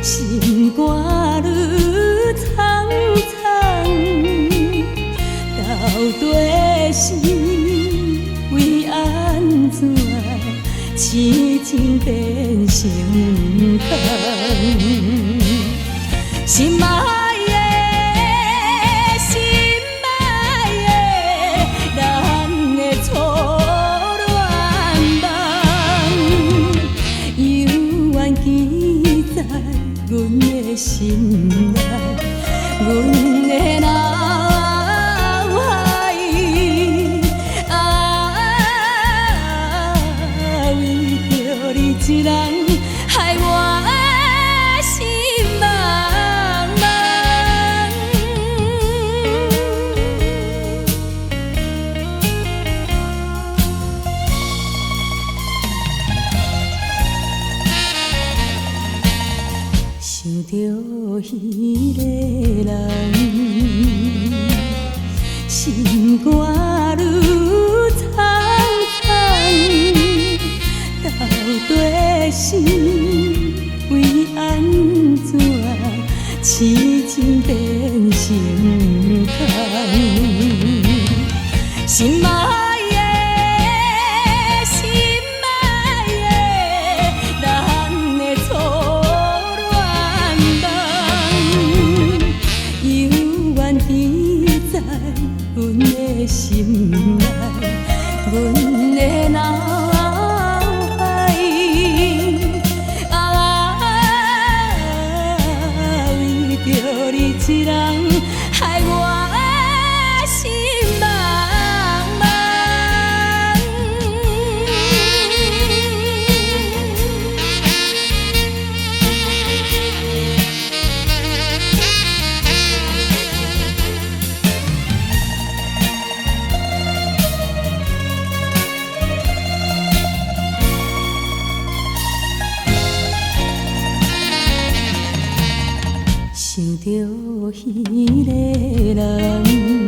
心肝愈苍苍，到底是为安怎，痴情变成空？心爱的，心爱的，咱的初恋梦，犹原记在阮的心内，阮的脑海。为着你一人，害我的心茫茫。想着彼个人，心肝愈苍苍，到底是为安怎，痴情变成空？心爱的，心爱的，咱的初恋梦，犹原记在阮的心内，阮的脑海。为着你一人，害我的心茫茫。想着彼个人。